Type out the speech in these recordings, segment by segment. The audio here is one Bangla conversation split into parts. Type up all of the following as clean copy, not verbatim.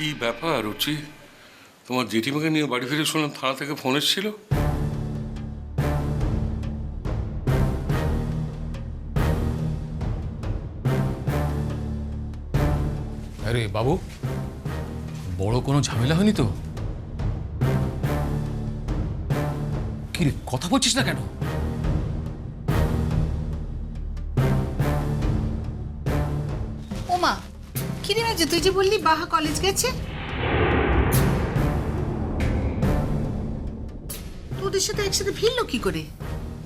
কি ব্যাপার রুচি, তোমার জেঠিমাকে নিয়ে বাড়ি ফিরে শুনলাম থানা থেকে ফোন এসেছিল? আরে বাবু, বড় কোনো ঝামেলা হয়নি তো? কি রে, কথা বলছিস না কেন? ওমা, কিরে রাজু, তুই যে বললি বাহা কলেজ গেছে, তোদের সাথে একসাথে ভিড়লো কি করে?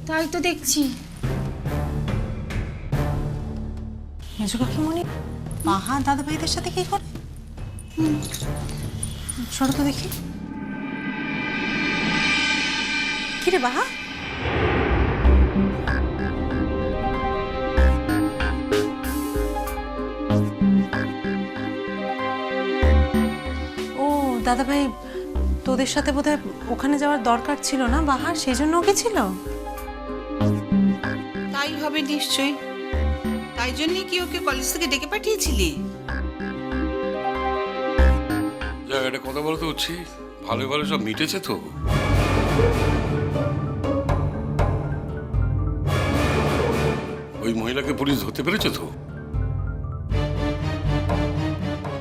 তাই তো দেখছি। মেজো কাকিমণি বাহা দাদা ভাইদের সাথে কি করে? সরো তো দেখি। কিরে বাহা? ও দাদা ভাই, তোদের সাথে বোধহয় ওখানে যাওয়ার দরকার ছিল না বাহার, সেই জন্য ওকে ছিল। তাই হবে নিশ্চয়ই, তাই জন্যই কি ওকে কলেজ থেকে ডেকে পাঠিয়েছিলি? জায়গাটা কথা বলতে হচ্ছি, ভালো ভালো সব মিটেছে তো? ওই মহিলাকে পুলিশ ধরতে পেরেছে তো?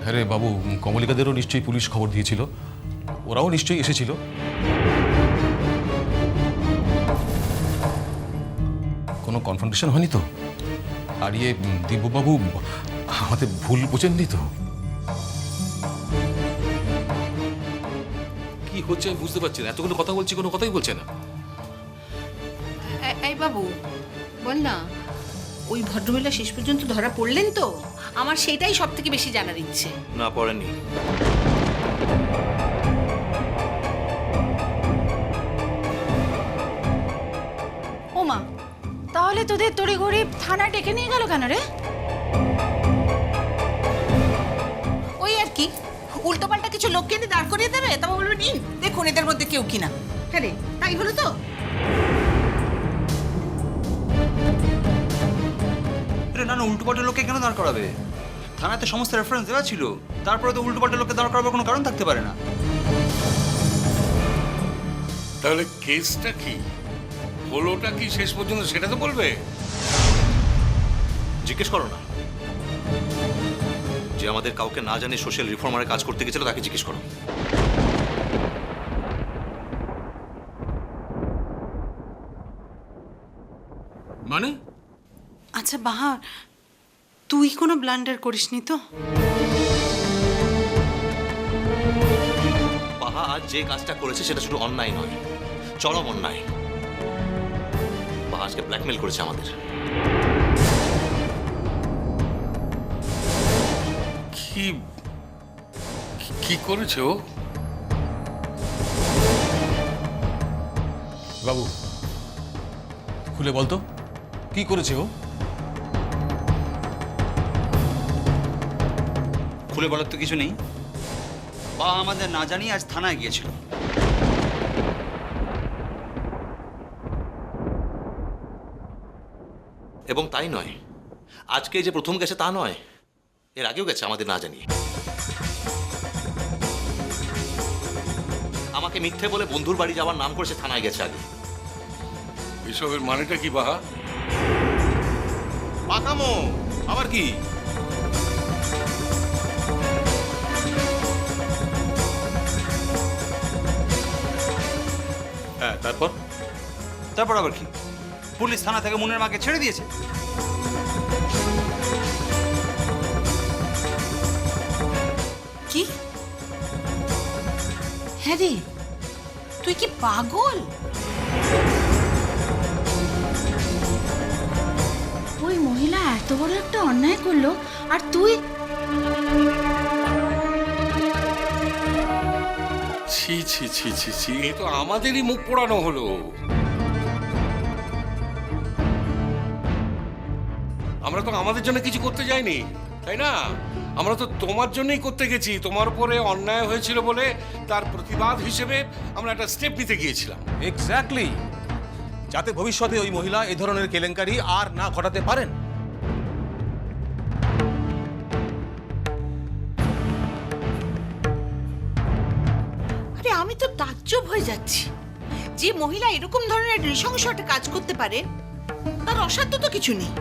হ্যাঁ রে বাবু, কমলিকাদেরও নিশ্চয়ই পুলিশ খবর দিয়েছিল, ওরাও নিশ্চয়ই এসেছিল। কোনো কনফ্রন্টেশন হয়নি তো? আর ইয়ে দিব্যবাবু আমাদের ভুল বোঝেননি তো? কি হচ্ছে আমি বুঝতে পারছি না, এতগুলো কথা বলছি কোনো কথাই বলছে না। এই বাবু, বল না, ওই ভদ্রমহিলা শেষ পর্যন্ত ধরা পড়লেন তো? আমার সেটাই সব থেকে বেশি জানার ইচ্ছে। না, পড়েনি। ওমা, তাহলে তোদের তড়িঘড়ি থানা ডেকে নিয়ে গেল কেন রে? ওই আর কি, উল্টোপাল্টা কিছু লোককে এনে দাঁড় করিয়ে দেবে, তবে বলবে নিন দেখুন এদের মধ্যে কেউ কিনা। হ্যাঁ রে, তাই হলো তো? না না, উল্টোপাল্টা লোককে কেন দাঁড় করাবে? থানাতে সমস্ত রেফারেন্স দেওয়া ছিল, তারপরে তো উল্টোপাল্টা লোককে দাঁড় করাবার কোনো কারণ থাকতে পারে না। তাহলে কেসটা কি হলোটা কি শেষ পর্যন্ত সেটা তো বলবে। জিজ্ঞেস করো না, যে আমাদের কাউকে না জানি সোশ্যাল রিফর্মারে কাজ করতে গেছিল তাকে জিজ্ঞেস করো। মানে? আচ্ছা বাহার, তুই কোনো ব্লান্ডার করিসনি তো? বাহা আজ যে কাজটা করেছে সেটা শুধু অন্যায় নয়, চরম অন্যায়। বাহা আজকে ব্ল্যাকমেল করেছে আমাদের। কি কি করেছে ও? বাবু খুলে বলতো কি করেছে ও? খুলে বলার তো কিছু নেই, বা আমাদের না জানিয়ে আজ থানায় গিয়েছিল। এবং তাই নয়, আজকে যে প্রথম গেছে তা নয়, এর আগেও গেছে আমাদের না জানিয়ে। আমাকে মিথ্যে বলে বন্ধুর বাড়ি যাওয়ার নাম করেছে, থানায় গেছে আগে। এসবের মানেটা কি বাহা? পাকামো আবার কি? হ্যাঁ, তারপর আবার কি? পুলিশ থানা থেকে মুনের মাকে ছেড়ে দিয়েছে। কি? হ্যাঁ রে, তুই কি পাগল? ওই মহিলা এত বড় একটা অন্যায় করলো, আর তুই? ছি ছি ছি ছি ছি, এ তো আমাদেরই মুখ পোড়ানো হলো। আমরা তো আমাদের জন্য কিছু করতে যাইনি, তাই না? আমরা তো তোমার জন্যই করতে গেছি। তোমার উপরে অন্যায় হয়েছিল বলে তার প্রতিবাদ হিসেবে আমরা একটা স্টেপ নিতে গিয়েছিলাম। এক্স্যাক্টলি, যাতে ভবিষ্যতে ওই মহিলা এই ধরনের কেলেঙ্কারি আর না ঘটাতে পারেন। তাজ্জব হয়ে যাচ্ছি। যে মহিলা এরকম ধরনের নৃশংস একটা কাজ করতে পারেন তার অসাধ্য তো কিছু নেই।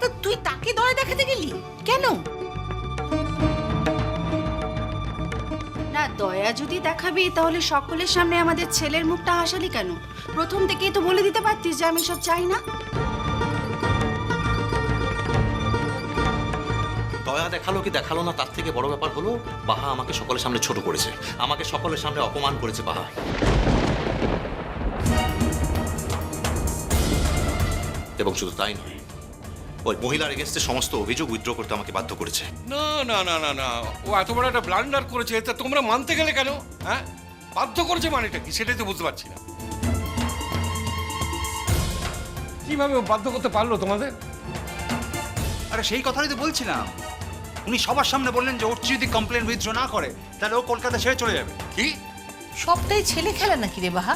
তা তুই তাকে দয়া দেখাতে গেলি কেন? না, দয়া যদি দেখাবি তাহলে সকলের সামনে আমাদের ছেলের মুখটা হাসালি কেন? প্রথম থেকেই তো বলে দিতে পারতিস যে আমি সব চাই না। দয়া দেখালো কি দেখালো না তার থেকে বড় ব্যাপার হলো বাহা আমাকে সকলের সামনে ছোট করেছে, আমাকে সকলের সামনে অপমান করেছে বাহা। এবং শুধু তাই নয়, ওই মহিলার এগেন্স্টে সমস্ত অভিযোগ উইথড্র করতে আমাকে বাধ্য করেছে। না না না না না, ও এত বড় একটা ব্লান্ডার করেছে, তা তোমরা মানতে গেলে কেন? হ্যাঁ, বাধ্য করেছে মানেটা কি সেটাই তো বুঝতে পারছি না। কিভাবে ও বাধ্য করতে পারলো তোমাদের? আরে সেই কথাই তো বলছিলাম। উনি সবার সামনে বললেন যে ওর যদি কমপ্লেন উইথড্র না করে তাহলে ও কলকাতা ছেড়ে চলে যাবে। কি? সবটাই ছেলে খেলা নাকি রে বাহা?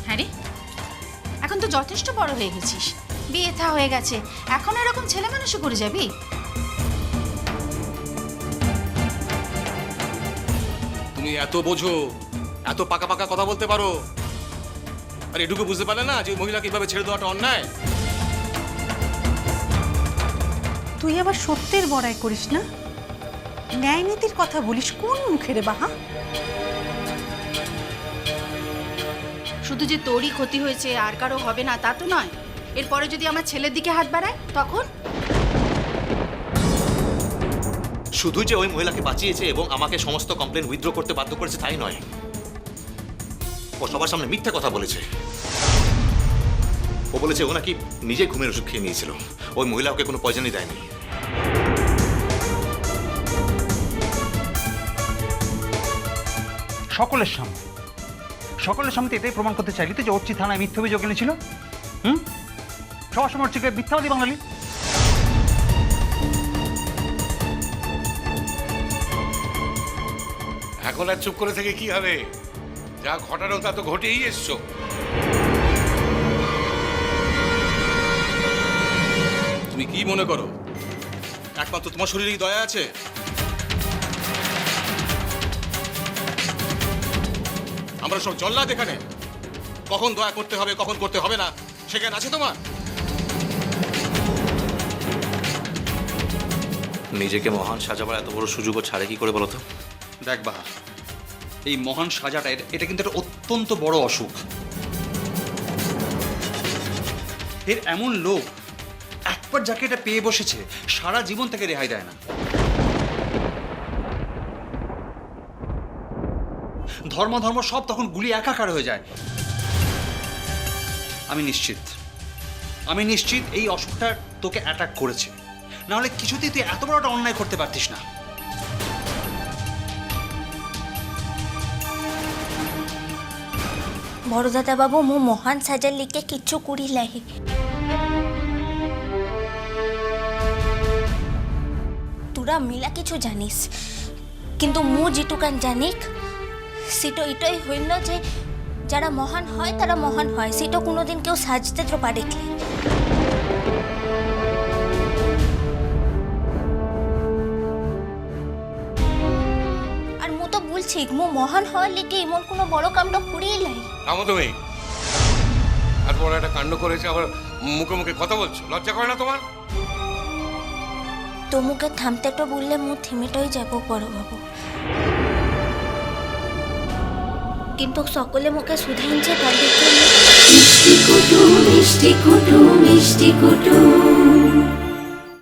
হ্যাঁ রে, এখন তো যথেষ্ট বড় হয়ে গেছিস, বিয়ে থা হয়ে গেছে, এখন এরকম ছেলে মানুষও করে যাবি? তুমি এত বোঝো, এত পাকা পাকা কথা বলতে পারো, আর এটুকু বুঝতে পারলে না যে ওই মহিলাকে কিভাবে ছেড়ে দেওয়াটা অন্যায়? তুই আবার সত্যের বড়াই করিস না, ন্যায় নীতির কথা বলিস কোন মুখে রে বাহা? শুধু যে তোরই ক্ষতি হয়েছে আর কারো হবে না তা তো নয়। এরপরে যদি আমার ছেলের দিকে হাত বাড়ায় তখন? শুধু যে ওই মহিলাকে বাঁচিয়েছে এবং আমাকে সমস্ত কমপ্লেন উইথড্র করতে বাধ্য করেছে তাই নয়, ও সবার সামনে মিথ্যা কথা বলেছে। ও বলেছে ও নাকি নিজে ঘুমের ওষুধ খেয়ে নিয়েছিল, ওই মহিলা ওকে কোনো পয়জনই দেয়নি। সকলের সামনে এটাই প্রমাণ করতে চাইলি তো যে অর্চি থানায় মিথ্যা অভিযোগ এনেছিল। সবার সময় অর্চিকে মিথ্যাবাদী বাঙালি। এখন আর চুপ করে থেকে কি হবে? যা ঘটানো তা তো ঘটেই এসছো। তুমি কি মনে করো একমাত্র তোমার শরীরেই দয়া আছে? আমরা সব জল্লাদ এখানে, কখন দয়া করতে হবে কখন করতে হবে না সেখানে আছে তোমার? নিজেকে মহান সাজাবার এত বড় সুযোগও ছাড়ে কি করে বলো তো? দেখ বাহা, এই মহান সাজাটা এটা কিন্তু একটা অত্যন্ত বড় অসুখ। এর এমন লোক একবার যাকে এটা পেয়ে বসেছে সারা জীবন থেকে রেহাই দেয় না। ধর্ম সব তখন গুলি একাকার হয়ে যায়। আমি নিশ্চিত এই অসুখটা তোকে অ্যাটাক করেছে, না হলে কিছুতেই তুই এত বড় একটা অন্যায় করতে পারতিস না। বড়দাদা বাবু মু মহান সাজার লিখে কিচ্ছু করি নাই। তোরা মিলা কিছু জানিস, কিন্তু মু যেটুকান জানিক সেটা এটাই হইল যে যারা মহান হয় তারা মহান হয়, সেটা কোনোদিন কেউ সাজতে তো পারে কি। আর মু তো বলছি মু মহান হওয়ার লিগে এমন কোনো বড় কামটা করিই নাই। থামো তুমি, এত বড় একটা কাণ্ড করেছে আবার মুখে মুখে কথা বলছো, লজ্জা করে না তোমার? তো মুখে থামতে তো বললে মু থেমেটাই যাব বড়বাবু, কিন্তু সকলে মুখে শুধাইছে মিষ্টি কুটু মিষ্টি কুটু মিষ্টি কুটু।